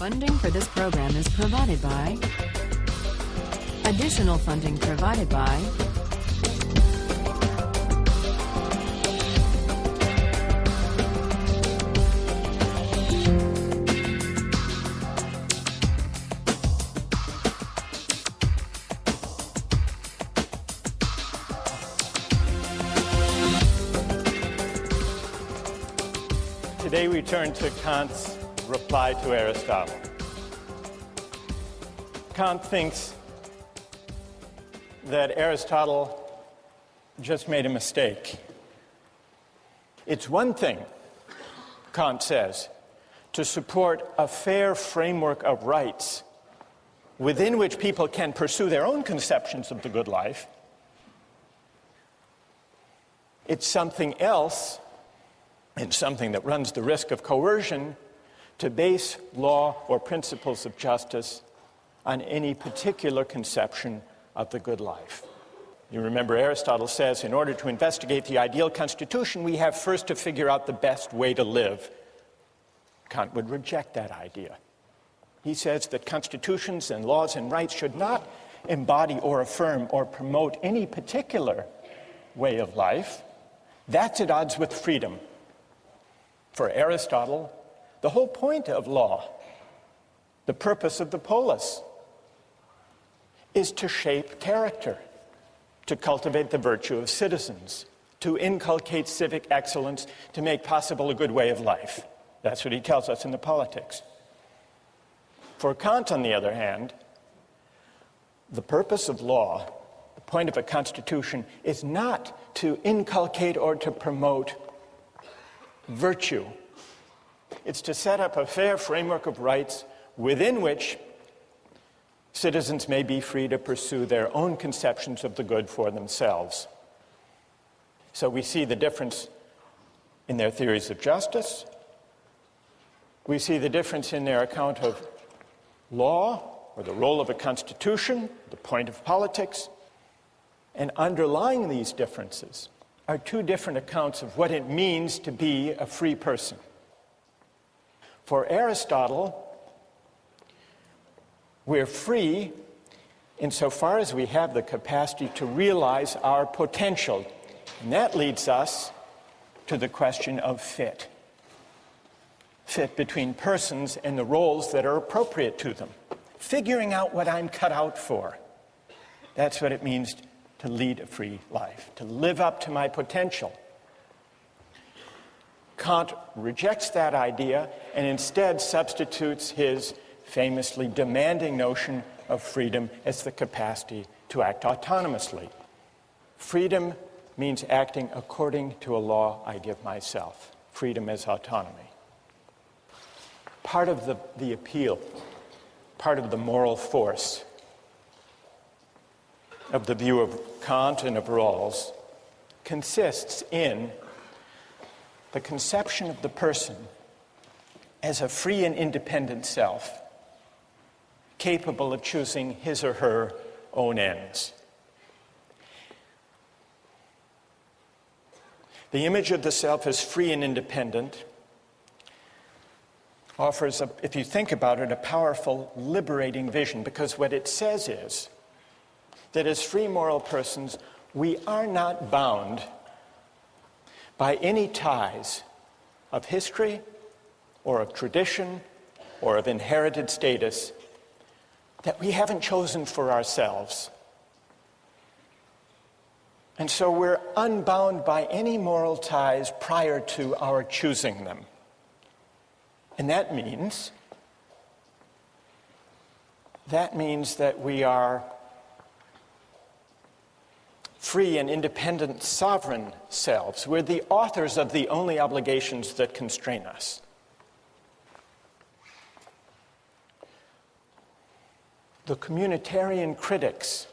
Funding for this program is provided by... Additional funding provided by... Today we turn to Kant's reply to Aristotle. Kant thinks that Aristotle just made a mistake. It's one thing, Kant says, to support a fair framework of rights within which people can pursue their own conceptions of the good life. It's something else, and something that runs the risk of coercion, to base law or principles of justice on any particular conception of the good life. You remember Aristotle says, in order to investigate the ideal constitution, we have first to figure out the best way to live. Kant would reject that idea. He says that constitutions and laws and rights should not embody or affirm or promote any particular way of life. That's at odds with freedom. For Aristotle, the whole point of law, the purpose of the polis, is to shape character, to cultivate the virtue of citizens, to inculcate civic excellence, to make possible a good way of life. That's what he tells us in the Politics. For Kant, on the other hand, the purpose of law, the point of a constitution, is not to inculcate or to promote virtue. It's to set up a fair framework of rights within which citizens may be free to pursue their own conceptions of the good for themselves. So we see the difference in their theories of justice. We see the difference in their account of law, or the role of a constitution, the point of politics. And underlying these differences are two different accounts of what it means to be a free person. For Aristotle, we're free insofar as we have the capacity to realize our potential. And that leads us to the question of fit. Fit between persons and the roles that are appropriate to them. Figuring out what I'm cut out for. That's what it means to lead a free life, to live up to my potential. Kant rejects that idea and instead substitutes his famously demanding notion of freedom as the capacity to act autonomously. Freedom means acting according to a law I give myself. Freedom as autonomy. Part of the appeal, part of the moral force of the view of Kant and of Rawls consists in the conception of the person as a free and independent self, capable of choosing his or her own ends. The image of the self as free and independent offers, if you think about it, a powerful, liberating vision, because what it says is that as free moral persons, we are not bound by any ties of history or of tradition or of inherited status that we haven't chosen for ourselves. And so we're unbound by any moral ties prior to our choosing them. And that means that we are free and independent sovereign selves. We're the authors of the only obligations that constrain us. The communitarian critics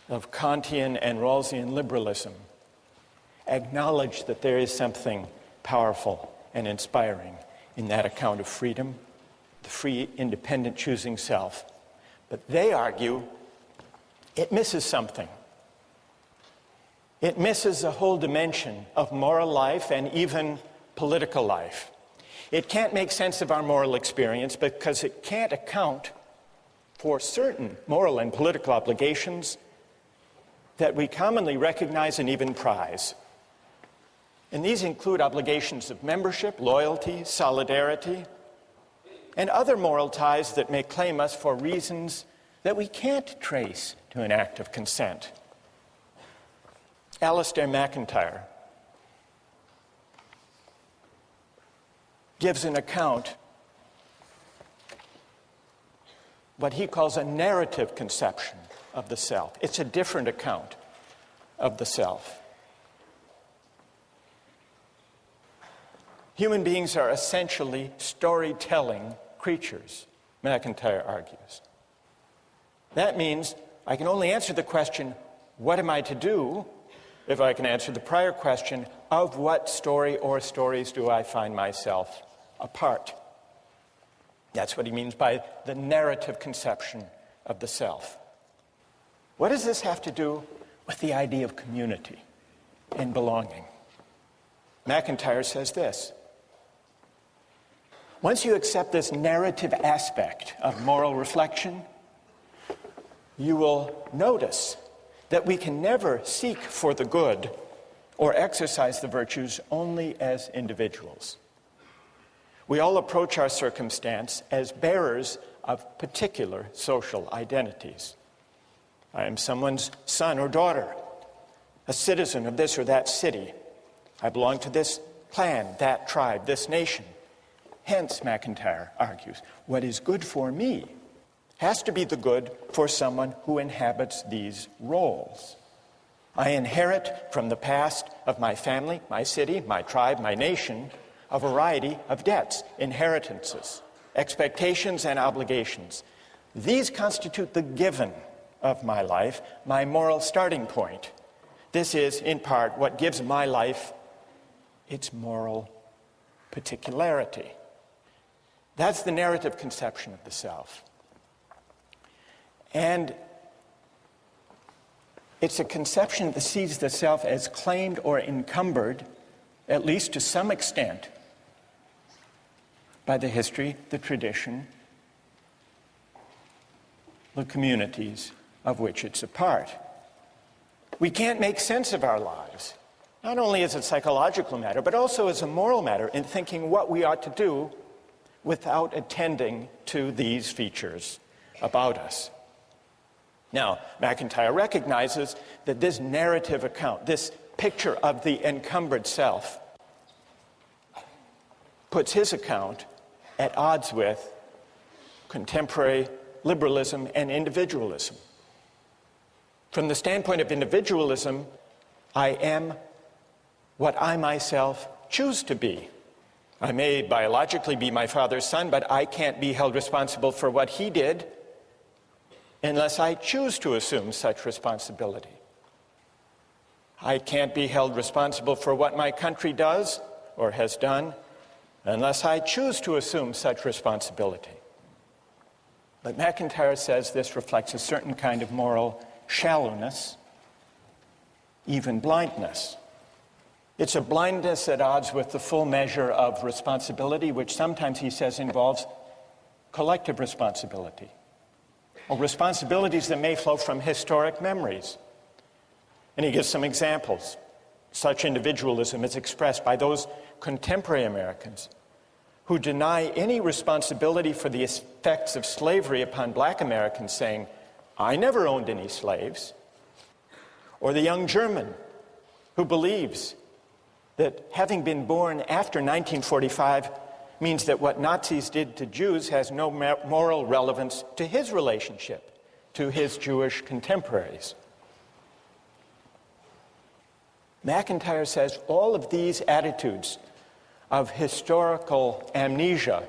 of Kantian and Rawlsian liberalism acknowledge that there is something powerful and inspiring in that account of freedom, the free, independent choosing self. But they argue it misses something. It misses a whole dimension of moral life and even political life. It can't make sense of our moral experience because it can't account for certain moral and political obligations that we commonly recognize and even prize. And these include obligations of membership, loyalty, solidarity, and other moral ties that may claim us for reasons that we can't trace to an act of consent. Alistair MacIntyre gives an account, what he calls a narrative conception of the self. It's a different account of the self. Human beings are essentially storytelling creatures, MacIntyre argues. That means I can only answer the question, what am I to do, if I can answer the prior question, of what story or stories do I find myself a part? That's what he means by the narrative conception of the self. What does this have to do with the idea of community and belonging? MacIntyre says this: once you accept this narrative aspect of moral reflection, you will notice that we can never seek for the good or exercise the virtues only as individuals. We all approach our circumstance as bearers of particular social identities. I am someone's son or daughter, a citizen of this or that city. I belong to this clan, that tribe, this nation. Hence, MacIntyre argues, what is good for me has to be the good for someone who inhabits these roles. I inherit from the past of my family, my city, my tribe, my nation, a variety of debts, inheritances, expectations, and obligations. These constitute the given of my life, my moral starting point. This is, in part, what gives my life its moral particularity. That's the narrative conception of the self. And it's a conception that sees the self as claimed or encumbered, at least to some extent, by the history, the tradition, the communities of which it's a part. We can't make sense of our lives, not only as a psychological matter, but also as a moral matter in thinking what we ought to do without attending to these features about us. Now, MacIntyre recognizes that this narrative account, this picture of the encumbered self, puts his account at odds with contemporary liberalism and individualism. From the standpoint of individualism, I am what I myself choose to be. I may biologically be my father's son, but I can't be held responsible for what he did unless I choose to assume such responsibility. I can't be held responsible for what my country does or has done unless I choose to assume such responsibility. But MacIntyre says this reflects a certain kind of moral shallowness, even blindness. It's a blindness at odds with the full measure of responsibility, which sometimes, he says, involves collective responsibility, or responsibilities that may flow from historic memories. And he gives some examples. Such individualism is expressed by those contemporary Americans who deny any responsibility for the effects of slavery upon black Americans, saying, I never owned any slaves. Or the young German who believes that having been born after 1945 means that what Nazis did to Jews has no moral relevance to his relationship to his Jewish contemporaries. MacIntyre says all of these attitudes of historical amnesia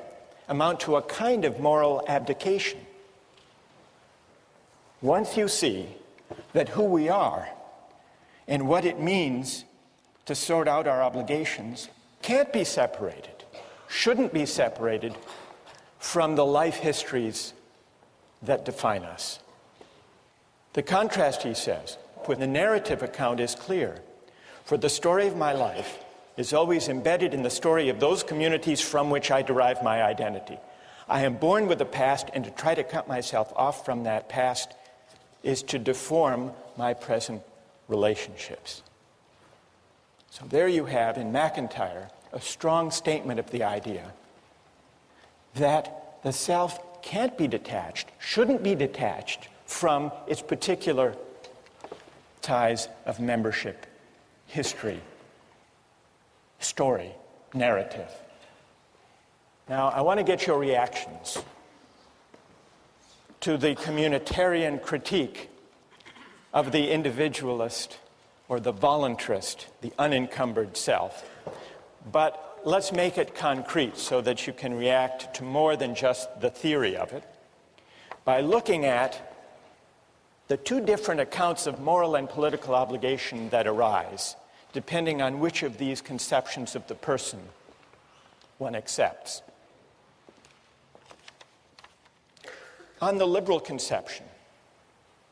amount to a kind of moral abdication. Once you see that who we are and what it means to sort out our obligations can't be separated, shouldn't be separated from the life histories that define us. The contrast, he says, with the narrative account is clear. For the story of my life is always embedded in the story of those communities from which I derive my identity. I am born with a past, and to try to cut myself off from that past is to deform my present relationships. So there you have in MacIntyre a strong statement of the idea that the self can't be detached, shouldn't be detached from its particular ties of membership, history, story, narrative. Now, I want to get your reactions to the communitarian critique of the individualist or the voluntarist, the unencumbered self. But let's make it concrete so that you can react to more than just the theory of it by looking at the two different accounts of moral and political obligation that arise, depending on which of these conceptions of the person one accepts. On the liberal conception,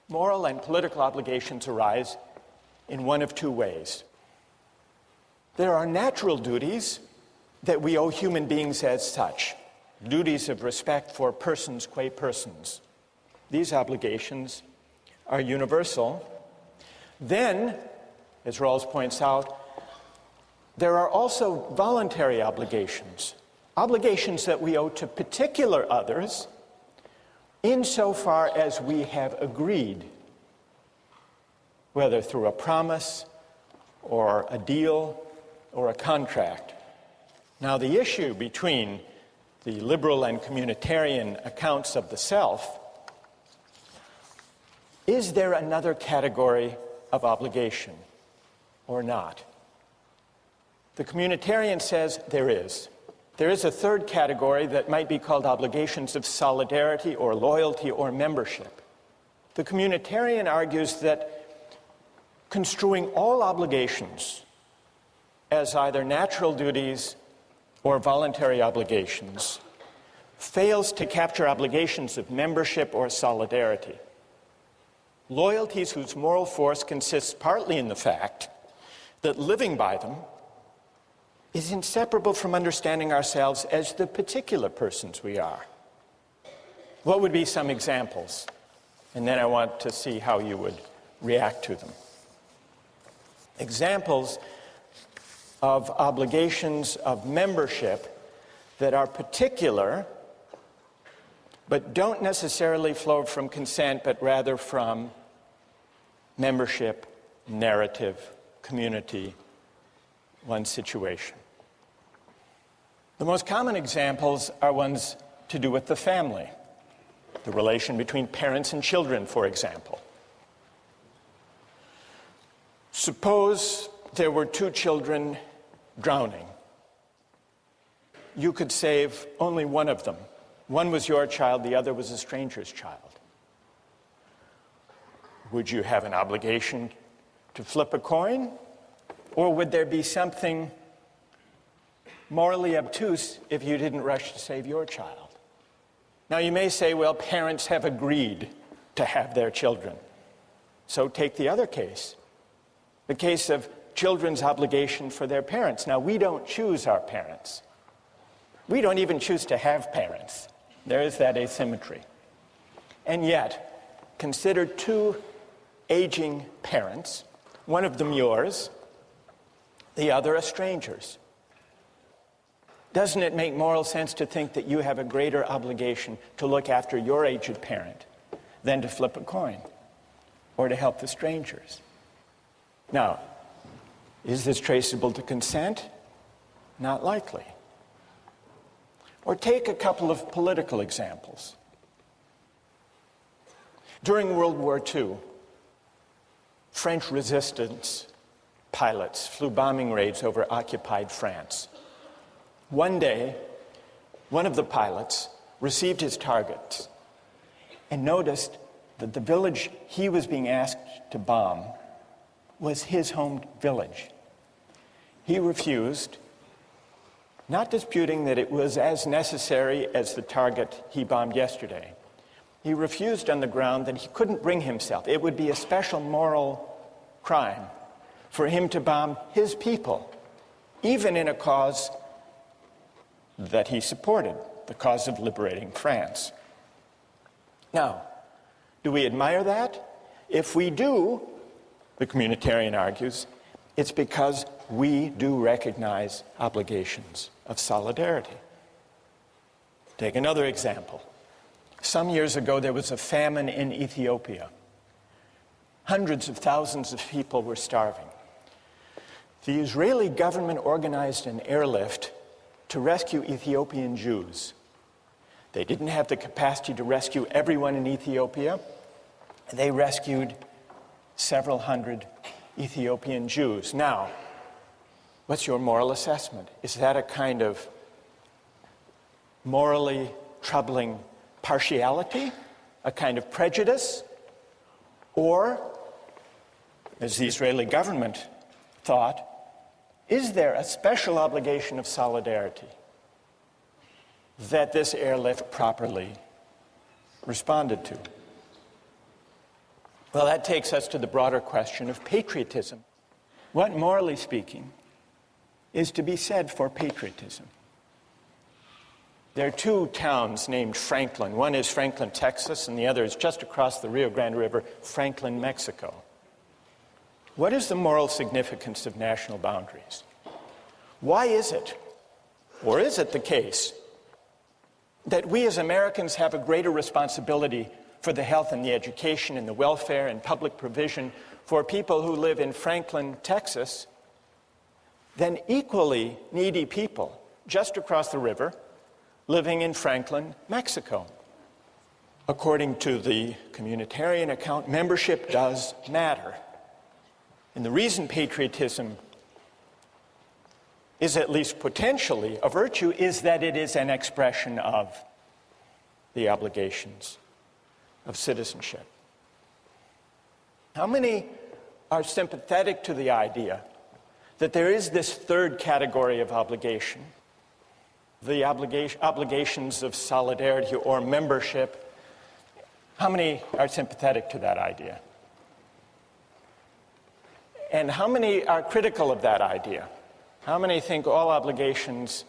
moral and political obligations arise in one of two ways. There are natural duties that we owe human beings as such, duties of respect for persons qua persons. These obligations are universal. Then, as Rawls points out, there are also voluntary obligations, obligations that we owe to particular others insofar as we have agreed, whether through a promise or a deal or a contract. Now, the issue between the liberal and communitarian accounts of the self, is there another category of obligation or not? The communitarian says there is. There is a third category that might be called obligations of solidarity or loyalty or membership. The communitarian argues that construing all obligations as either natural duties or voluntary obligations fails to capture obligations of membership or solidarity. Loyalties whose moral force consists partly in the fact that living by them is inseparable from understanding ourselves as the particular persons we are. What would be some examples? And then I want to see how you would react to them. Examples of obligations of membership that are particular but don't necessarily flow from consent, but rather from membership, narrative, community, one's situation. The most common examples are ones to do with the family, the relation between parents and children, for example. Suppose there were two children drowning. You could save only one of them. One was your child, the other was a stranger's child. Would you have an obligation to flip a coin? Or would there be something morally obtuse if you didn't rush to save your child? Now you may say, well, parents have agreed to have their children. So take the other case, the case of children's obligation for their parents. Now we don't choose our parents. We don't even choose to have parents. There is that asymmetry. And yet, consider two aging parents, one of them yours, the other a stranger's. Doesn't it make moral sense to think that you have a greater obligation to look after your aged parent than to flip a coin or to help the strangers? Now, is this traceable to consent? Not likely. Or take a couple of political examples. During World War II, French resistance pilots flew bombing raids over occupied France. One day, one of the pilots received his targets and noticed that the village he was being asked to bomb was his home village. He refused, not disputing that it was as necessary as the target he bombed yesterday. He refused on the ground that he couldn't bring himself. It would be a special moral crime for him to bomb his people even in a cause that he supported, the cause of liberating France. Now, do we admire that? If we do, the communitarian argues, it's because we do recognize obligations of solidarity. Take another example. Some years ago, there was a famine in Ethiopia. Hundreds of thousands of people were starving. The Israeli government organized an airlift to rescue Ethiopian Jews. They didn't have the capacity to rescue everyone in Ethiopia. They rescued several hundred Ethiopian Jews. Now, what's your moral assessment? Is that a kind of morally troubling partiality, a kind of prejudice, or, as the Israeli government thought, is there a special obligation of solidarity that this airlift properly responded to? Well, that takes us to the broader question of patriotism. What, morally speaking, is to be said for patriotism? There are two towns named Franklin. One is Franklin, Texas, and the other is just across the Rio Grande River, Franklin, Mexico. What is the moral significance of national boundaries? Why is it, or is it the case, that we as Americans have a greater responsibility for the health and the education and the welfare and public provision for people who live in Franklin, Texas, than equally needy people just across the river living in Franklin, Mexico? According to the communitarian account, membership does matter. And the reason patriotism is at least potentially a virtue is that it is an expression of the obligations of citizenship. How many are sympathetic to the idea that there is this third category of obligation, the obligations of solidarity or membership? How many are sympathetic to that idea? And how many are critical of that idea? How many think all obligations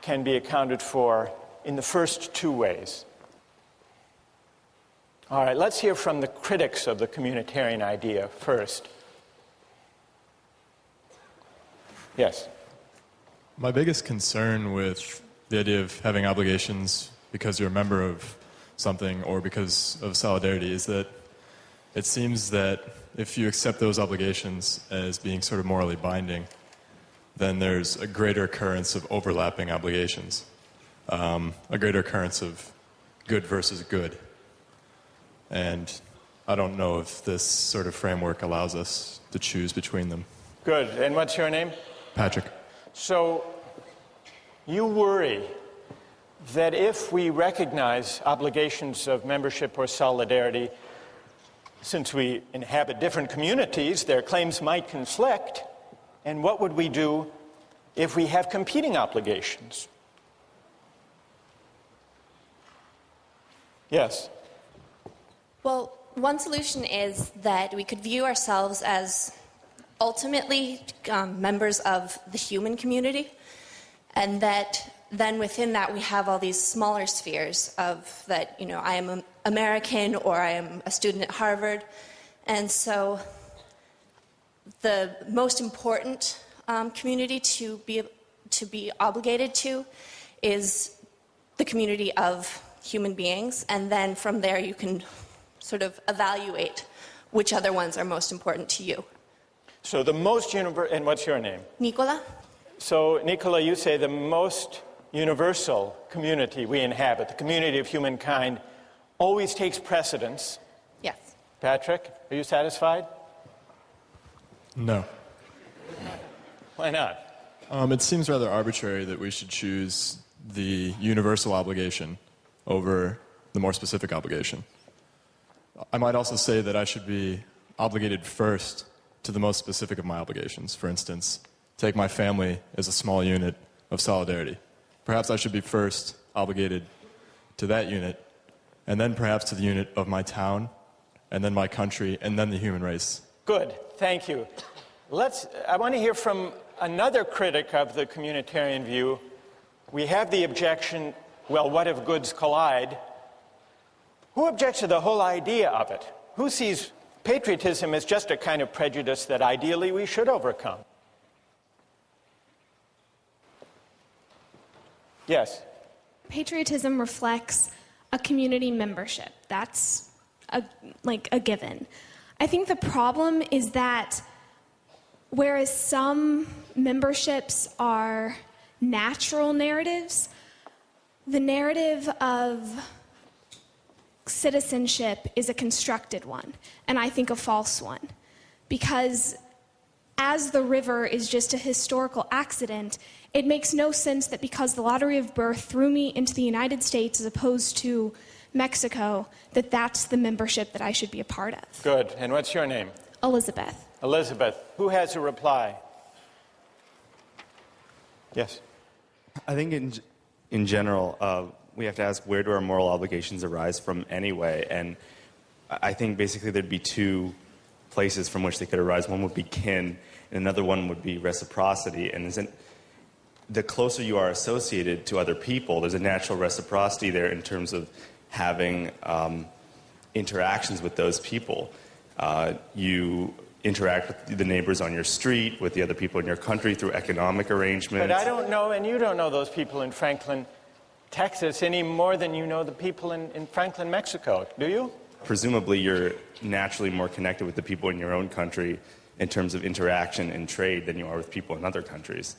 can be accounted for in the first two ways? All right, let's hear from the critics of the communitarian idea first. Yes. My biggest concern with the idea of having obligations because you're a member of something or because of solidarity is that it seems that if you accept those obligations as being sort of morally binding, then there's a greater occurrence of overlapping obligations, a greater occurrence of good versus good. And I don't know if this sort of framework allows us to choose between them. Good. And what's your name? Patrick. So you worry that if we recognize obligations of membership or solidarity, since we inhabit different communities, their claims might conflict. And what would we do if we have competing obligations? Yes. Well, one solution is that we could view ourselves as ultimately members of the human community, and that then within that we have all these smaller spheres of that, you know, I am American or I am a student at Harvard. And so the most important community to be obligated to is the community of human beings, and then from there you can sort of evaluate which other ones are most important to you. So the most and what's your name? Nicola? So, Nicola, you say the most universal community we inhabit, the community of humankind, always takes precedence. Yes. Patrick, are you satisfied? No. Why not? It seems rather arbitrary that we should choose the universal obligation over the more specific obligation. I might also say that I should be obligated first to the most specific of my obligations. For instance, take my family as a small unit of solidarity. Perhaps I should be first obligated to that unit, and then perhaps to the unit of my town, and then my country, and then the human race. Good, thank you. I want to hear from another critic of the communitarian view, we have the objection, well, what if goods collide? Who objects to the whole idea of it? Who sees patriotism as just a kind of prejudice that ideally we should overcome? Yes? Patriotism reflects a community membership. That's a given. I think the problem is that whereas some memberships are natural narratives, the narrative of citizenship is a constructed one, and I think a false one. Because as the river is just a historical accident, it makes no sense that because the lottery of birth threw me into the United States as opposed to Mexico, that that's the membership that I should be a part of. Good. And what's your name? Elizabeth. Elizabeth. Who has a reply? Yes. I think in general, we have to ask, where do our moral obligations arise from anyway? And I think basically there'd be two places from which they could arise. One would be kin, and another one would be reciprocity. And the closer you are associated to other people, there's a natural reciprocity there in terms of having interactions with those people. You interact with the neighbors on your street, with the other people in your country through economic arrangements. But I don't know, and you don't know those people in Franklin, Texas, any more than you know the people in Franklin, Mexico, do you? Presumably you're naturally more connected with the people in your own country in terms of interaction and trade than you are with people in other countries.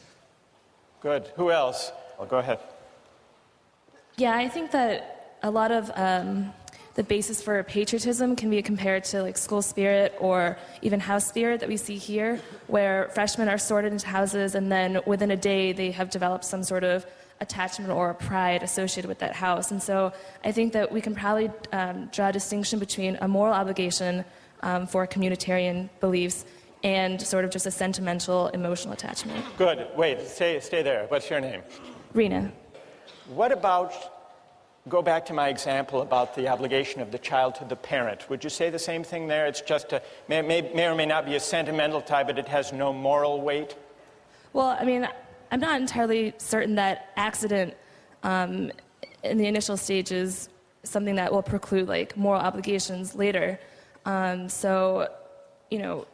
Good. Who else? Well, go ahead. Yeah, I think that a lot of the basis for patriotism can be compared to like school spirit or even house spirit that we see here, where freshmen are sorted into houses and then within a day they have developed some sort of attachment or pride associated with that house. And so I think that we can probably draw a distinction between a moral obligation for communitarian beliefs and sort of just a sentimental, emotional attachment. Good. Wait, stay there. What's your name? Rena. What about, go back to my example about the obligation of the child to the parent. Would you say the same thing there? It's just may or may not be a sentimental tie, but it has no moral weight? Well, I mean, I'm not entirely certain that accident in the initial stage is something that will preclude like moral obligations later. So, you know,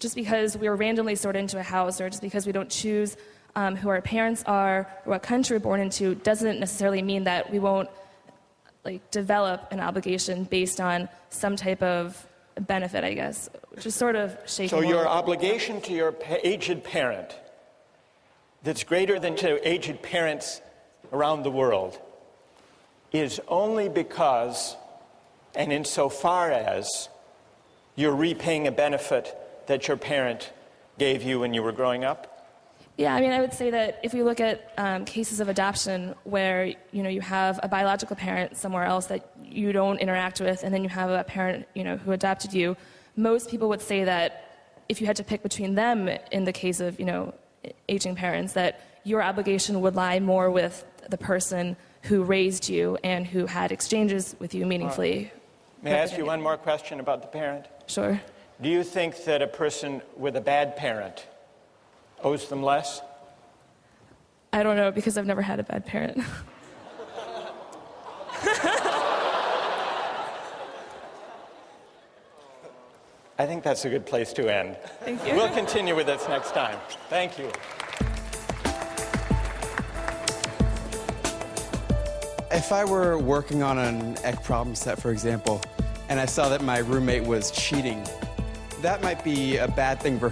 just because we were randomly sorted into a house or just because we don't choose who our parents are or what country we're born into doesn't necessarily mean that we won't like develop an obligation based on some type of benefit, I guess, which is sort of shaky. So your obligation to your aged parent that's greater than to aged parents around the world is only because and insofar as you're repaying a benefit that your parent gave you when you were growing up? Yeah, I mean, I would say that if we look at cases of adoption where, you know, you have a biological parent somewhere else that you don't interact with, and then you have a parent, you know, who adopted you, most people would say that if you had to pick between them in the case of, you know, aging parents, that your obligation would lie more with the person who raised you and who had exchanges with you meaningfully. May I ask you one more question about the parent? Sure. Do you think that a person with a bad parent owes them less? I don't know, because I've never had a bad parent. I think that's a good place to end. Thank you. We'll continue with this next time. Thank you. If I were working on an ec problem set, for example, and I saw that my roommate was cheating, that might be a bad thing for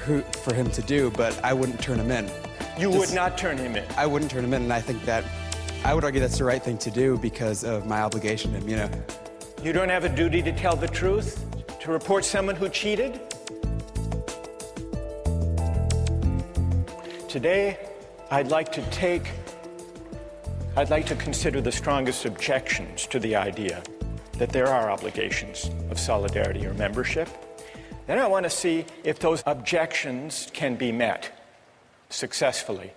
him to do, but I wouldn't turn him in. You would not turn him in? I wouldn't turn him in, and I think that, I would argue that's the right thing to do because of my obligation to him, you know. You don't have a duty to tell the truth? To report someone who cheated? Today, I'd like to consider the strongest objections to the idea that there are obligations of solidarity or membership. Then I want to see if those objections can be met successfully.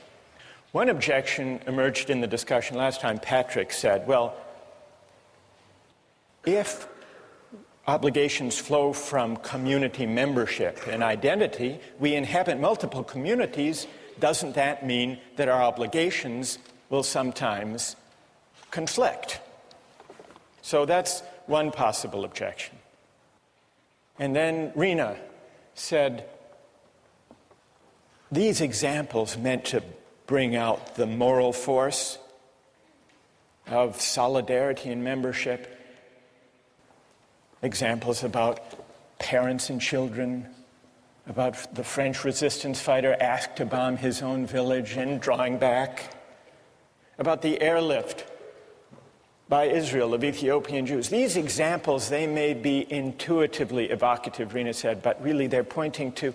One objection emerged in the discussion last time. Patrick said, well, if obligations flow from community membership and identity, we inhabit multiple communities, doesn't that mean that our obligations will sometimes conflict? So that's one possible objection. And then Rena said, these examples meant to bring out the moral force of solidarity and membership. Examples about parents and children, about the French resistance fighter asked to bomb his own village and drawing back, about the airlift by Israel of Ethiopian Jews. These examples, they may be intuitively evocative, Rena said, but really they're pointing to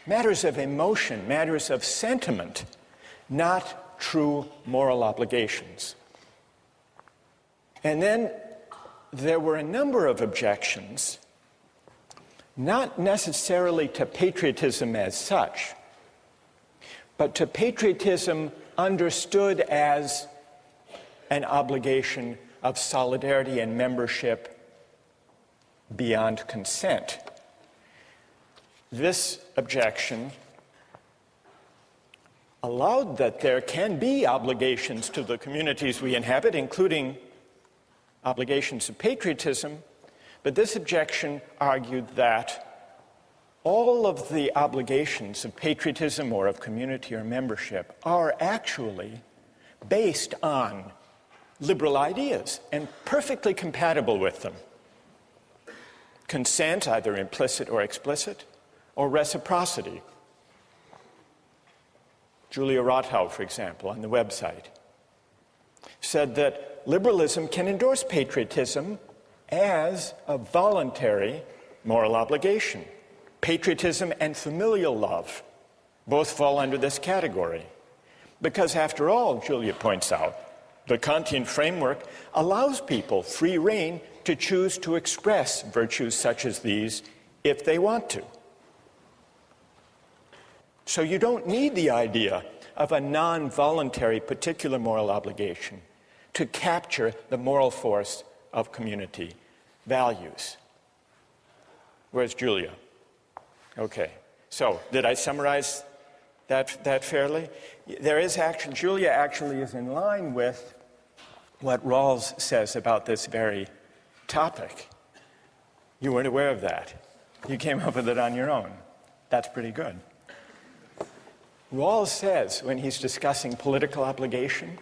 matters of emotion, matters of sentiment, not true moral obligations. And then there were a number of objections, not necessarily to patriotism as such, but to patriotism understood as an obligation of solidarity and membership beyond consent. This objection allowed that there can be obligations to the communities we inhabit, including obligations of patriotism, but this objection argued that all of the obligations of patriotism or of community or membership are actually based on liberal ideas and perfectly compatible with them. Consent, either implicit or explicit, or reciprocity. Julia Rothau, for example, on the website, said that liberalism can endorse patriotism as a voluntary moral obligation. Patriotism and familial love both fall under this category. Because after all, Julia points out, the Kantian framework allows people free rein to choose to express virtues such as these if they want to. So you don't need the idea of a non-voluntary particular moral obligation to capture the moral force of community values. Where's Julia? Okay, so did I summarize that fairly? There is actually, Julia actually is in line with what Rawls says about this very topic. You weren't aware of that. You came up with it on your own. That's pretty good. Rawls says, when he's discussing political obligation,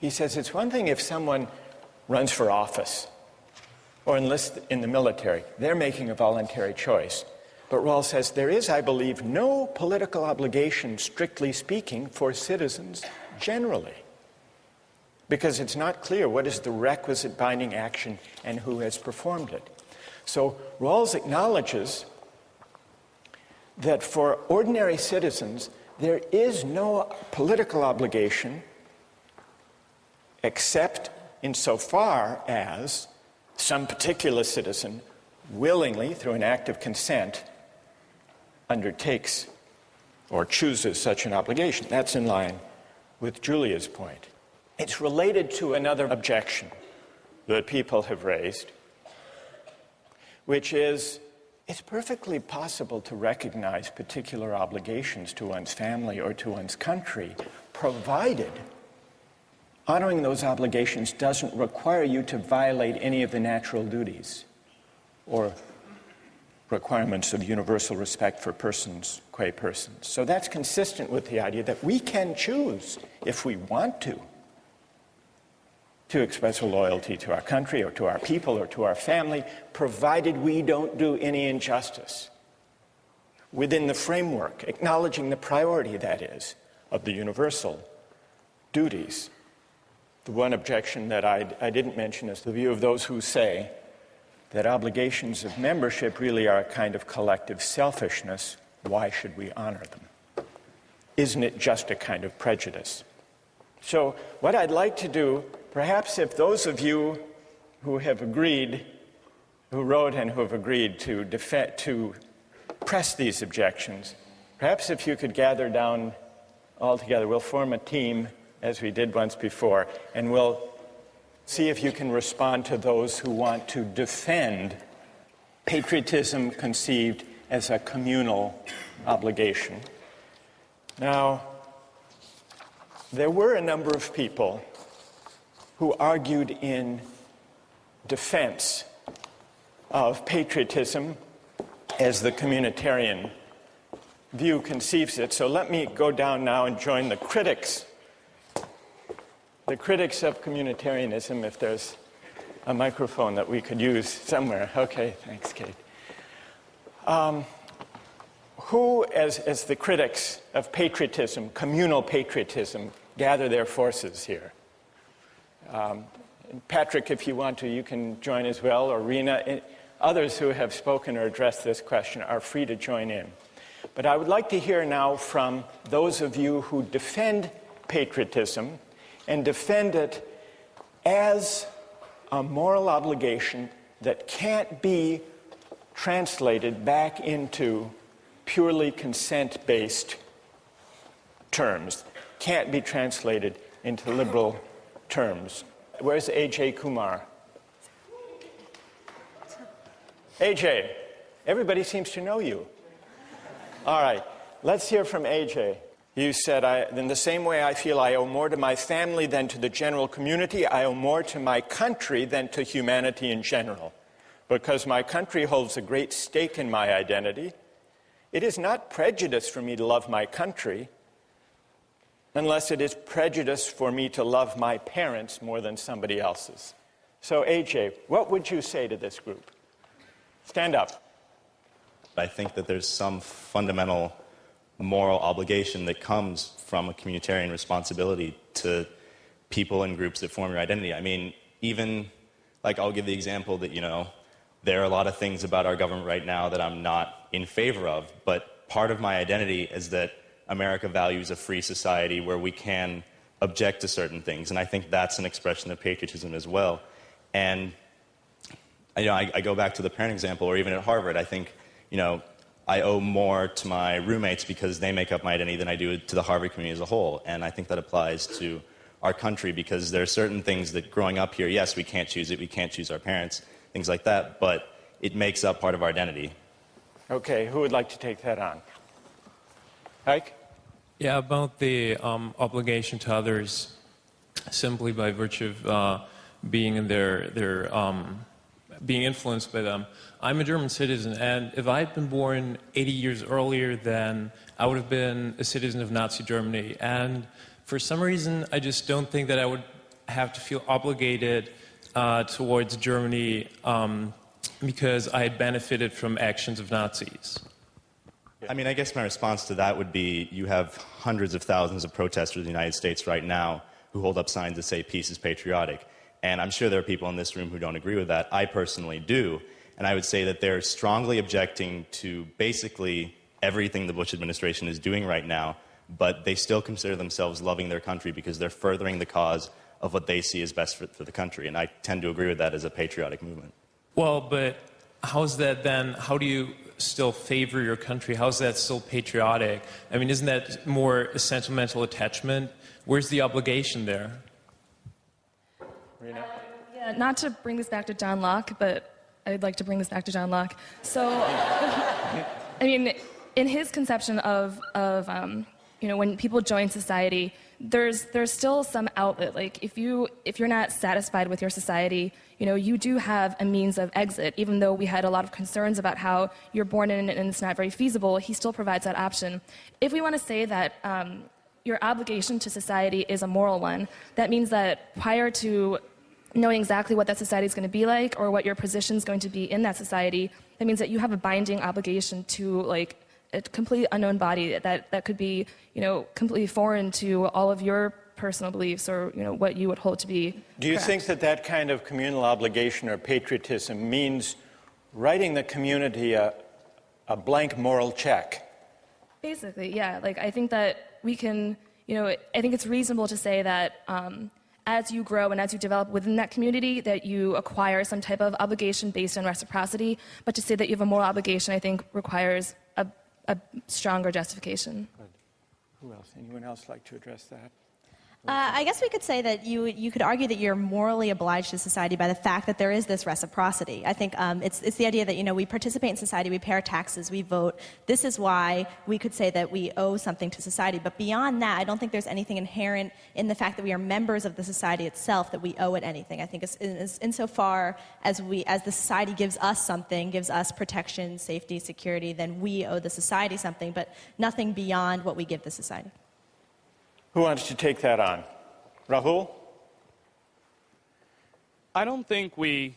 he says it's one thing if someone runs for office or enlists in the military. They're making a voluntary choice. But Rawls says there is, I believe, no political obligation, strictly speaking, for citizens generally, because it's not clear what is the requisite binding action and who has performed it. So Rawls acknowledges that for ordinary citizens, there is no political obligation except insofar as some particular citizen willingly, through an act of consent, undertakes or chooses such an obligation. That's in line with Julia's point. It's related to another objection that people have raised, which is it's perfectly possible to recognize particular obligations to one's family or to one's country, provided honoring those obligations doesn't require you to violate any of the natural duties or requirements of universal respect for persons, qua persons. So that's consistent with the idea that we can choose, if we want to express a loyalty to our country or to our people or to our family, provided we don't do any injustice within the framework, acknowledging the priority, that is, of the universal duties. The one objection that I didn't mention is the view of those who say that obligations of membership really are a kind of collective selfishness. Why should we honor them? Isn't it just a kind of prejudice? So what I'd like to do, perhaps if those of you who have agreed, who wrote and who have agreed to press these objections, perhaps if you could gather down all together, we'll form a team as we did once before, and we'll see if you can respond to those who want to defend patriotism conceived as a communal obligation. Now, there were a number of people who argued in defense of patriotism as the communitarian view conceives it. So let me go down now and join the critics of communitarianism, if there's a microphone that we could use somewhere. Okay, thanks, Kate. Who, as the critics of patriotism, communal patriotism, gather their forces here? Patrick, if you want to, you can join as well, or Rena. Others who have spoken or addressed this question are free to join in. But I would like to hear now from those of you who defend patriotism and defend it as a moral obligation that can't be translated back into purely consent-based terms, can't be translated into liberal terms. Where's A.J. Kumar? A.J., everybody seems to know you. All right, let's hear from A.J. You said, in the same way I feel I owe more to my family than to the general community, I owe more to my country than to humanity in general. Because my country holds a great stake in my identity, it is not prejudice for me to love my country unless it is prejudice for me to love my parents more than somebody else's. So, AJ, what would you say to this group? Stand up. I think that there's some fundamental moral obligation that comes from a communitarian responsibility to people and groups that form your identity. I mean, even, like, I'll give the example that, there are a lot of things about our government right now that I'm not in favor of, but part of my identity is that America values a free society where we can object to certain things, and I think that's an expression of patriotism as well. And I go back to the parent example, or even at Harvard, I think, I owe more to my roommates because they make up my identity than I do to the Harvard community as a whole, and I think that applies to our country because there are certain things that growing up here, yes, we can't choose it, we can't choose our parents, things like that, but it makes up part of our identity. Okay, who would like to take that on? Ike? Yeah, about the obligation to others simply by virtue of being in being influenced by them. I'm a German citizen, and if I had been born 80 years earlier, then I would have been a citizen of Nazi Germany. And for some reason, I just don't think that I would have to feel obligated towards Germany because I had benefited from actions of Nazis. I mean, I guess my response to that would be you have hundreds of thousands of protesters in the United States right now who hold up signs that say peace is patriotic. And I'm sure there are people in this room who don't agree with that. I personally do. And I would say that they're strongly objecting to basically everything the Bush administration is doing right now, but they still consider themselves loving their country because they're furthering the cause of what they see as best for the country. And I tend to agree with that as a patriotic movement. Well, but how's that then? How do you still favor your country? How's that still patriotic? I mean, isn't that more a sentimental attachment? Where's the obligation there? Yeah, not to bring this back to John Locke, but I'd like to bring this back to John Locke. So, I mean, in his conception of when people join society, there's still some outlet. Like if you're not satisfied with your society, you do have a means of exit. Even though we had a lot of concerns about how you're born in and it's not very feasible, he still provides that option. If we want to say that your obligation to society is a moral one, that means that prior to knowing exactly what that society is going to be like or what your position is going to be in that society, that means that you have a binding obligation to like a completely unknown body that could be, completely foreign to all of your personal beliefs or, what you would hold to be Do you correct. think that kind of communal obligation or patriotism means writing the community a blank moral check? Basically, yeah. Like, I think that we can, I think it's reasonable to say that as you grow and as you develop within that community, that you acquire some type of obligation based on reciprocity. But to say that you have a moral obligation, I think, requires a stronger justification. Good. Who else? Anyone else like to address that? I guess we could say that you could argue that you're morally obliged to society by the fact that there is this reciprocity. I think it's the idea that, we participate in society, we pay our taxes, we vote. This is why we could say that we owe something to society. But beyond that, I don't think there's anything inherent in the fact that we are members of the society itself that we owe it anything. I think it's insofar as the society gives us something, gives us protection, safety, security, then we owe the society something, but nothing beyond what we give the society. Who wants to take that on? Rahul? I don't think we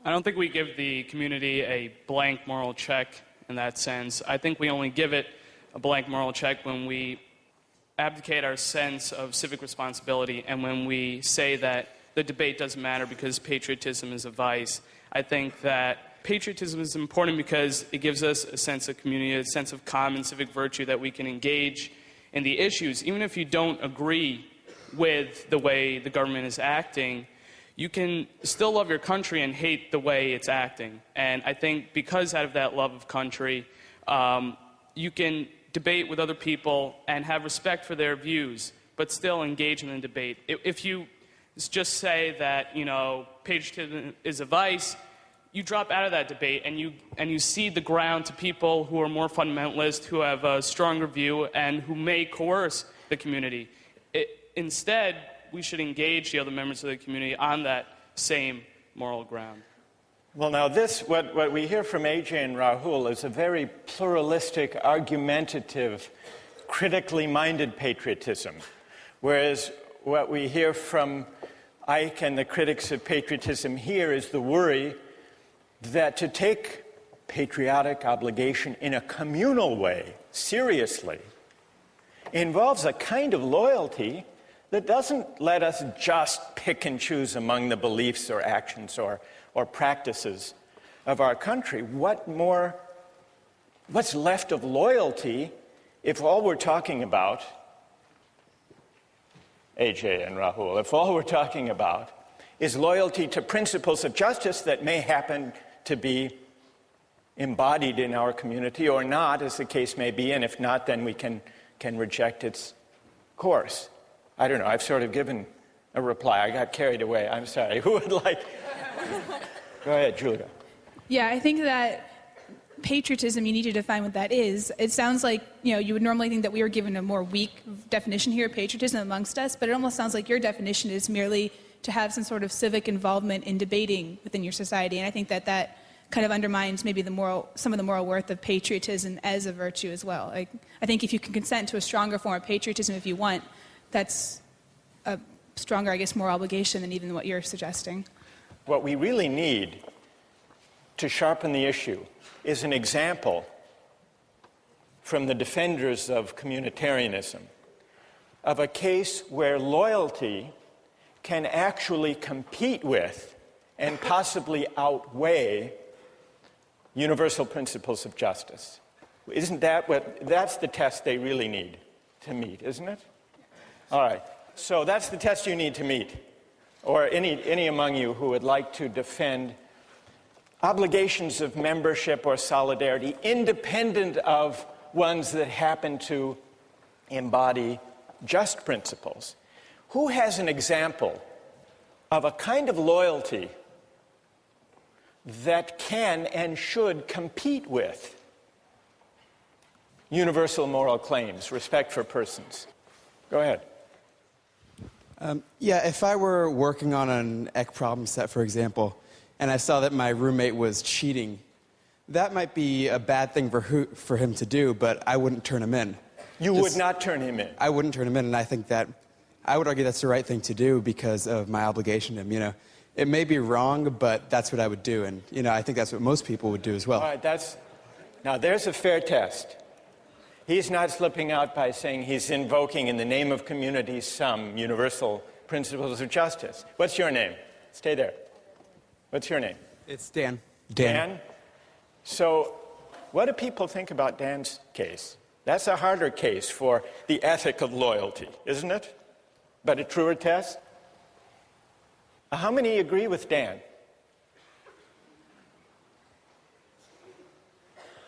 give the community a blank moral check in that sense. I think we only give it a blank moral check when we abdicate our sense of civic responsibility and when we say that the debate doesn't matter because patriotism is a vice. I think that patriotism is important because it gives us a sense of community, a sense of common civic virtue that we can engage in the issues. Even if you don't agree with the way the government is acting, you can still love your country and hate the way it's acting. And I think because out of that love of country, you can debate with other people and have respect for their views, but still engage in the debate. If you just say that, patriotism is a vice, you drop out of that debate and you cede the ground to people who are more fundamentalist, who have a stronger view, and who may coerce the community. Instead, we should engage the other members of the community on that same moral ground. Well, now what we hear from AJ and Rahul is a very pluralistic, argumentative, critically minded patriotism, whereas what we hear from Ike and the critics of patriotism here is the worry that to take patriotic obligation in a communal way, seriously, involves a kind of loyalty that doesn't let us just pick and choose among the beliefs or actions or practices of our country. What's left of loyalty if all we're talking about, AJ and Rahul, if all we're talking about is loyalty to principles of justice that may happen to be embodied in our community or not, as the case may be, and if not, then we can reject its course. I don't know, I've sort of given a reply. I got carried away. I'm sorry. Who would like? Go ahead, Julia. Yeah, I think that patriotism, you need to define what that is. It sounds like, you would normally think that we were given a more weak definition here of patriotism amongst us, but it almost sounds like your definition is merely to have some sort of civic involvement in debating within your society. And I think that kind of undermines maybe some of the moral worth of patriotism as a virtue as well. I think if you can consent to a stronger form of patriotism if you want, that's a stronger, I guess, moral obligation than even what you're suggesting. What we really need to sharpen the issue is an example from the defenders of communitarianism of a case where loyalty can actually compete with and possibly outweigh universal principles of justice. Isn't that's the test they really need to meet, isn't it? All right, so that's the test you need to meet, or any among you who would like to defend obligations of membership or solidarity independent of ones that happen to embody just principles. Who has an example of a kind of loyalty that can and should compete with universal moral claims, respect for persons? Go ahead. Yeah, if I were working on an EC problem set, for example, and I saw that my roommate was cheating, that might be a bad thing for him to do, but I wouldn't turn him in. You would not turn him in? I wouldn't turn him in, and I think that I would argue that's the right thing to do because of my obligation to him. It may be wrong, but that's what I would do, and I think that's what most people would do as well. All right, now there's a fair test. He's not slipping out by saying he's invoking in the name of community some universal principles of justice. What's your name? Stay there. What's your name? It's Dan. Dan? So what do people think about Dan's case? That's a harder case for the ethic of loyalty, isn't it? But a truer test? How many agree with Dan?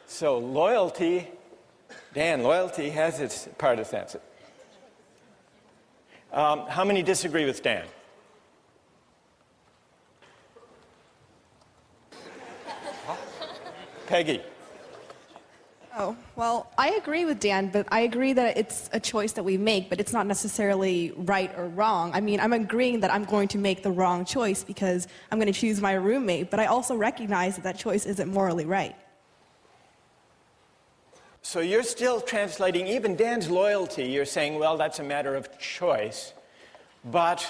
So loyalty, Dan, loyalty has its partisans. How many disagree with Dan? Peggy. Oh, well, I agree with Dan, but I agree that it's a choice that we make, but it's not necessarily right or wrong. I mean, I'm agreeing that I'm going to make the wrong choice because I'm going to choose my roommate, but I also recognize that that choice isn't morally right. So you're still translating even Dan's loyalty. You're saying, well, that's a matter of choice. But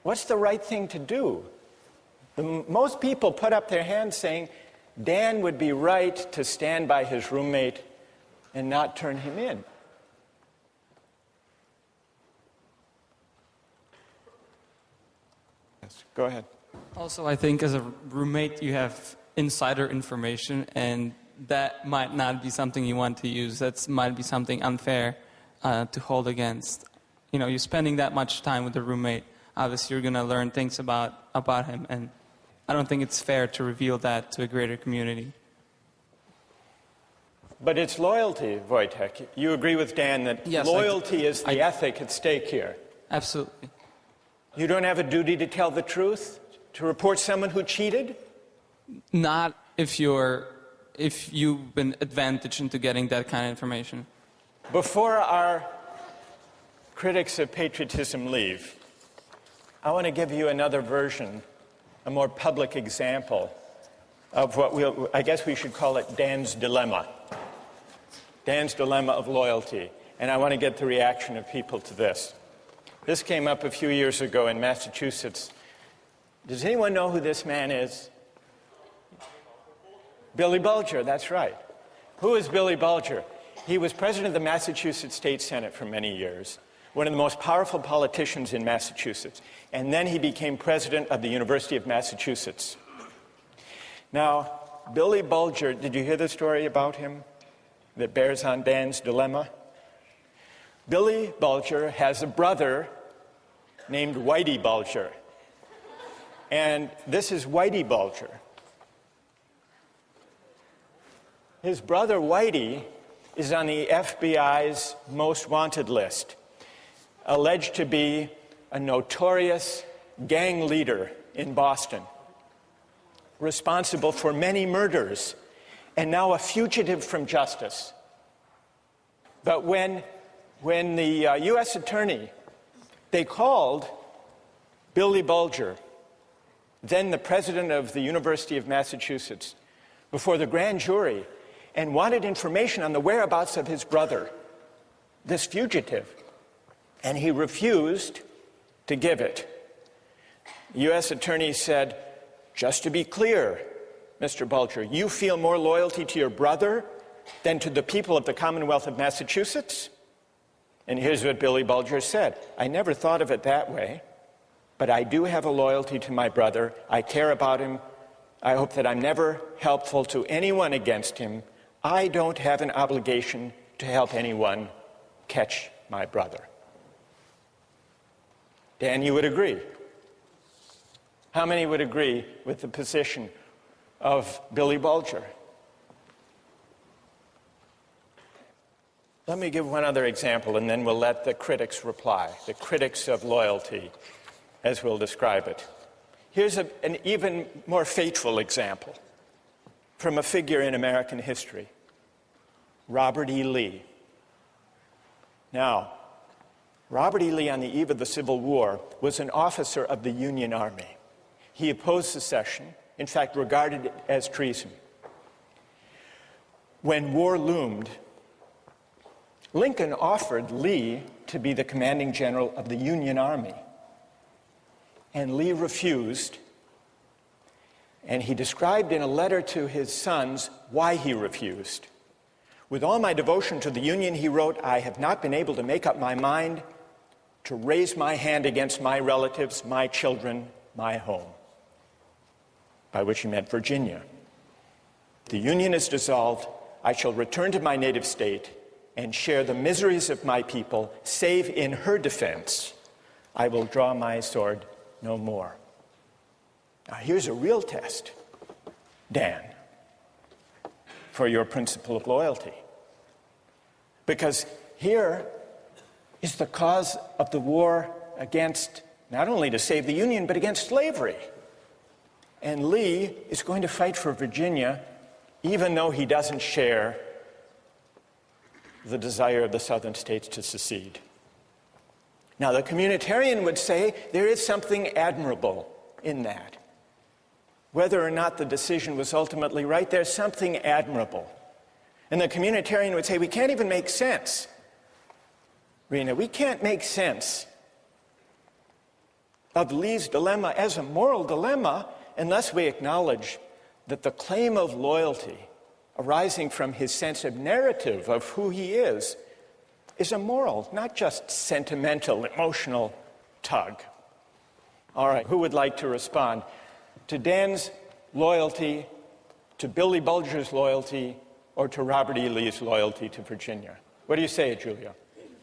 what's the right thing to do? Most people put up their hands saying, Dan would be right to stand by his roommate and not turn him in. Yes, go ahead. Also, I think as a roommate, you have insider information, and that might not be something you want to use. That might be something unfair to hold against. You know, you're spending that much time with a roommate. Obviously, you're going to learn things about him, and I don't think it's fair to reveal that to a greater community. But it's loyalty, Wojtek. You agree with Dan that yes, loyalty is the ethic at stake here? Absolutely. You don't have a duty to tell the truth? To report someone who cheated? Not if you've been advantaged into getting that kind of information. Before our critics of patriotism leave, I want to give you another version, a more public example of what I guess we should call it Dan's dilemma. Dan's dilemma of loyalty. And I want to get the reaction of people to this. This came up a few years ago in Massachusetts. Does anyone know who this man is? Billy Bulger, that's right. Who is Billy Bulger? He was president of the Massachusetts State Senate for many years, one of the most powerful politicians in Massachusetts. And then he became president of the University of Massachusetts. Now, Billy Bulger, did you hear the story about him that bears on Dan's dilemma? Billy Bulger has a brother named Whitey Bulger. And this is Whitey Bulger. His brother Whitey is on the FBI's most wanted list, alleged to be a notorious gang leader in Boston, responsible for many murders, and now a fugitive from justice. But when the U.S. attorney, they called Billy Bulger, then the president of the University of Massachusetts, before the grand jury, and wanted information on the whereabouts of his brother, this fugitive. And he refused to give it. The U.S. attorney said, just to be clear, Mr. Bulger, you feel more loyalty to your brother than to the people of the Commonwealth of Massachusetts? And here's what Billy Bulger said. I never thought of it that way, but I do have a loyalty to my brother. I care about him. I hope that I'm never helpful to anyone against him. I don't have an obligation to help anyone catch my brother. Dan, you would agree? How many would agree with the position of Billy Bulger? Let me give one other example, and then we'll let the critics reply, the critics of loyalty, as we'll describe it. Here's an even more fateful example from a figure in American history, Robert E. Lee. Now, Robert E. Lee, on the eve of the Civil War, was an officer of the Union Army. He opposed secession, in fact, regarded it as treason. When war loomed, Lincoln offered Lee to be the commanding general of the Union Army. And Lee refused. And he described in a letter to his sons why he refused. With all my devotion to the Union, he wrote, I have not been able to make up my mind to raise my hand against my relatives, my children, my home. By which he meant Virginia. The Union is dissolved. I shall return to my native state and share the miseries of my people, save in her defense. I will draw my sword no more. Now here's a real test, Dan, for your principle of loyalty. Because here, is the cause of the war against, not only to save the Union, but against slavery. And Lee is going to fight for Virginia, even though he doesn't share the desire of the southern states to secede. Now, the communitarian would say there is something admirable in that. Whether or not the decision was ultimately right, there's something admirable. And the communitarian would say, we can't even make sense. Rena, we can't make sense of Lee's dilemma as a moral dilemma unless we acknowledge that the claim of loyalty arising from his sense of narrative of who he is a moral, not just sentimental, emotional tug. All right, who would like to respond to Dan's loyalty, to Billy Bulger's loyalty, or to Robert E. Lee's loyalty to Virginia? What do you say, Julia?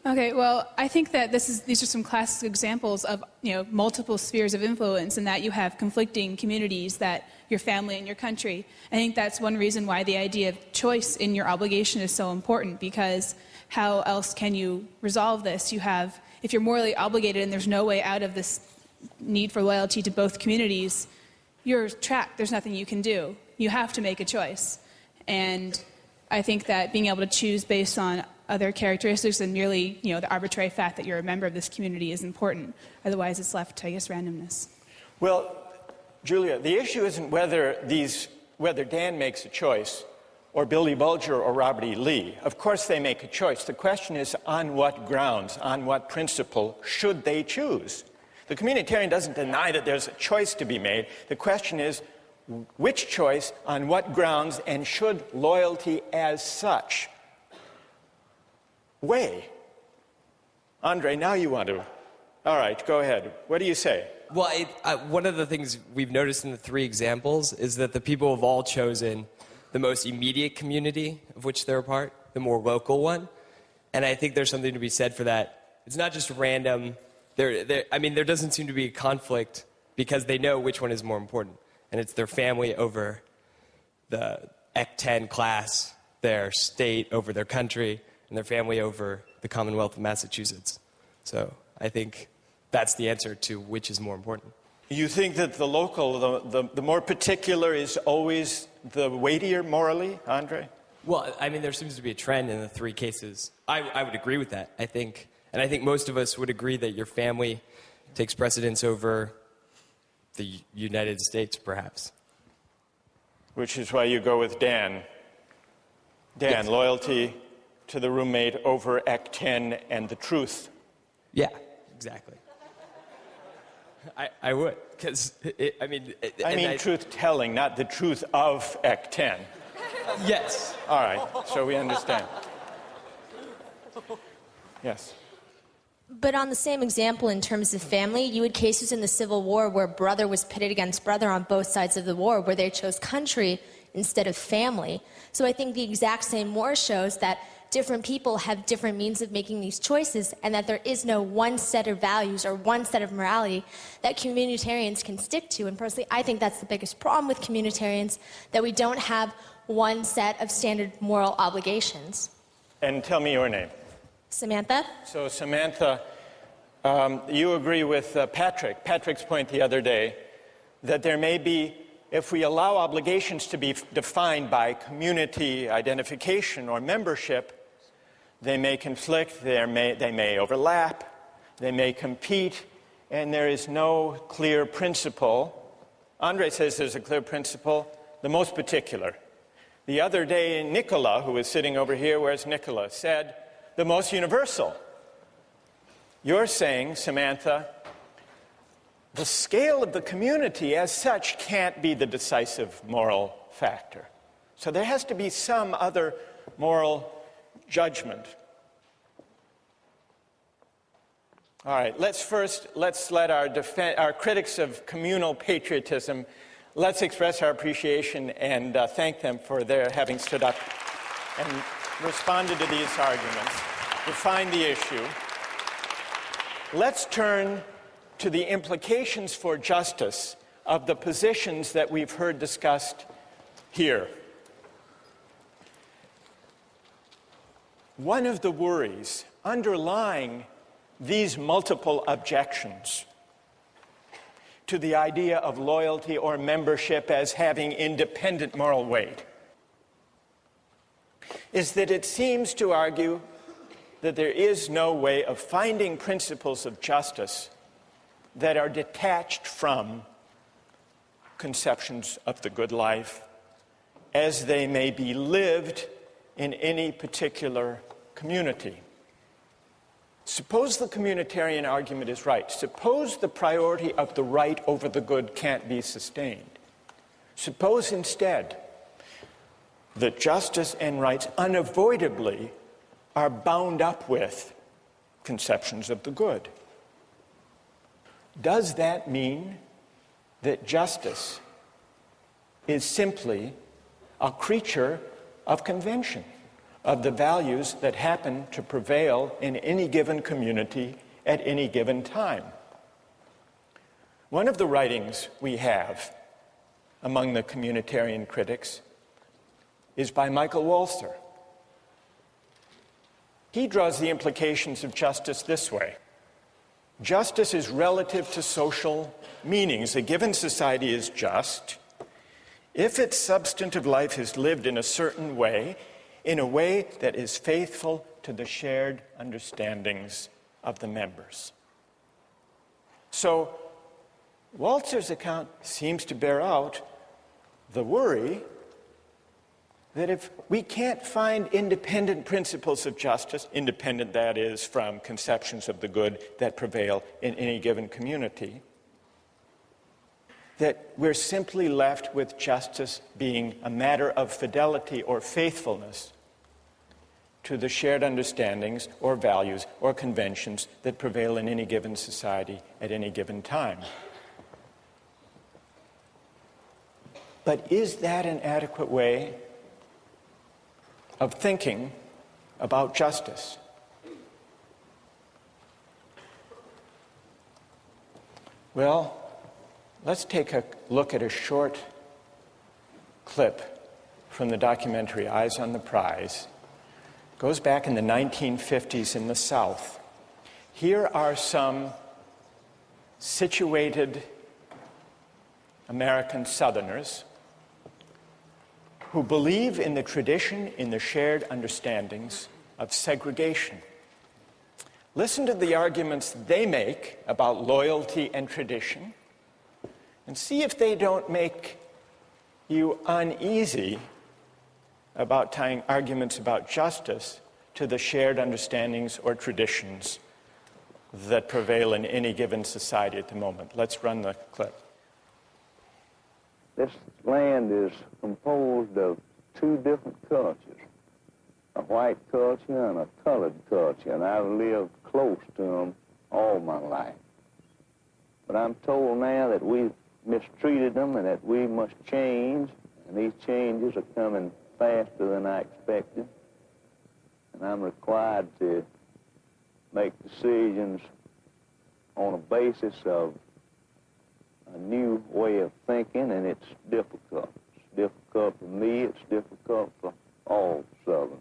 Okay, well, I think that these are some classic examples of multiple spheres of influence, and that you have conflicting communities, that your family and your country. I think that's one reason why the idea of choice in your obligation is so important, because how else can you resolve this? If you're morally obligated and there's no way out of this need for loyalty to both communities, you're trapped. There's nothing you can do. You have to make a choice. And I think that being able to choose based on other characteristics than merely, the arbitrary fact that you're a member of this community is important. Otherwise, it's left to, randomness. Well, Julia, the issue isn't whether Dan makes a choice, or Billy Bulger or Robert E. Lee. Of course they make a choice. The question is, on what grounds, on what principle should they choose? The communitarian doesn't deny that there's a choice to be made. The question is, which choice, on what grounds, and should loyalty as such weigh? Andre, now you want to. All right, go ahead. What do you say? Well, one of the things we've noticed in the three examples is that the people have all chosen the most immediate community of which they're a part, the more local one. And I think there's something to be said for that. It's not just random. There doesn't seem to be a conflict because they know which one is more important. And it's their family over the Ec 10 class, their state over their country, and their family over the Commonwealth of Massachusetts. So I think that's the answer to which is more important. You think that the local, the more particular is always the weightier morally, Andre? Well, there seems to be a trend in the three cases. I would agree with that, I think. And I think most of us would agree that your family takes precedence over the United States, perhaps. Which is why you go with Dan. Dan, yes. Loyalty to the roommate over Ec 10 and the truth. Yeah, exactly. I would, because, truth-telling, not the truth of Ec 10. Yes. All right, so we understand. Yes. But on the same example, in terms of family, you had cases in the Civil War where brother was pitted against brother on both sides of the war, where they chose country instead of family. So I think the exact same war shows that different people have different means of making these choices, and that there is no one set of values or one set of morality that communitarians can stick to. And personally, I think that's the biggest problem with communitarians, that we don't have one set of standard moral obligations. And tell me your name. Samantha. So Samantha, you agree with Patrick's point the other day, that there may be, if we allow obligations to be defined by community identification or membership, they may conflict, they may overlap, they may compete, and there is no clear principle. Andre says there's a clear principle, the most particular. The other day, Nicola, who was sitting over here, where's Nicola, said the most universal. You're saying, Samantha, the scale of the community as such can't be the decisive moral factor. So there has to be some other moral judgment. All right, let's let our critics of communal patriotism, let's express our appreciation and thank them for their having stood up and responded to these arguments, defined the issue. Let's turn to the implications for justice of the positions that we've heard discussed here. One of the worries underlying these multiple objections to the idea of loyalty or membership as having independent moral weight is that it seems to argue that there is no way of finding principles of justice that are detached from conceptions of the good life as they may be lived in any particular community. Suppose the communitarian argument is right. Suppose the priority of the right over the good can't be sustained. Suppose instead that justice and rights unavoidably are bound up with conceptions of the good. Does that mean that justice is simply a creature of convention, of the values that happen to prevail in any given community at any given time? One of the writings we have among the communitarian critics is by Michael Walzer. He draws the implications of justice this way. Justice is relative to social meanings. A given society is just if its substantive life is lived in a certain way, in a way that is faithful to the shared understandings of the members. So, Walzer's account seems to bear out the worry that if we can't find independent principles of justice, independent, that is, from conceptions of the good that prevail in any given community, that we're simply left with justice being a matter of fidelity or faithfulness to the shared understandings or values or conventions that prevail in any given society at any given time. But is that an adequate way of thinking about justice? Well, let's take a look at a short clip from the documentary Eyes on the Prize. It goes back in the 1950s in the South. Here are some situated American Southerners who believe in the tradition, in the shared understandings of segregation. Listen to the arguments they make about loyalty and tradition, and see if they don't make you uneasy about tying arguments about justice to the shared understandings or traditions that prevail in any given society at the moment. Let's run the clip. This land is composed of two different cultures, a white culture and a colored culture, and I've lived close to them all my life. But I'm told now that we've mistreated them and that we must change, and these changes are coming faster than I expected, and I'm required to make decisions on a basis of a new way of thinking, and it's difficult. It's difficult for me, it's difficult for all Southerners.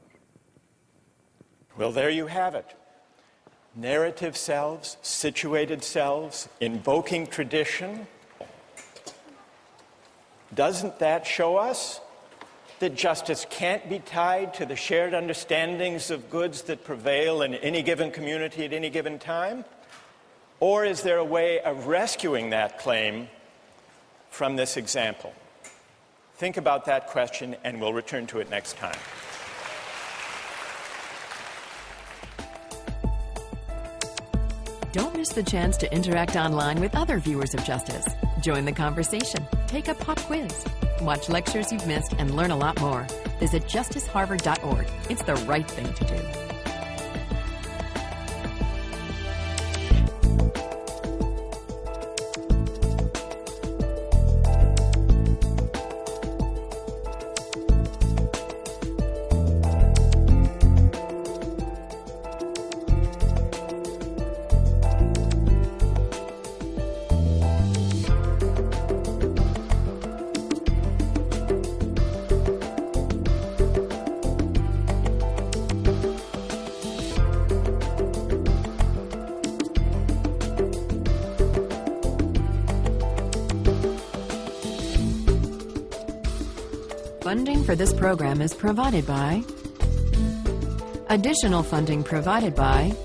Well, there you have it. Narrative selves, situated selves, invoking tradition. Doesn't that show us that justice can't be tied to the shared understandings of goods that prevail in any given community at any given time? Or is there a way of rescuing that claim from this example? Think about that question, and we'll return to it next time. Don't miss the chance to interact online with other viewers of Justice. Join the conversation, take a pop quiz, watch lectures you've missed, and learn a lot more. Visit justiceharvard.org. It's the right thing to do. Funding for this program is provided by... Additional funding provided by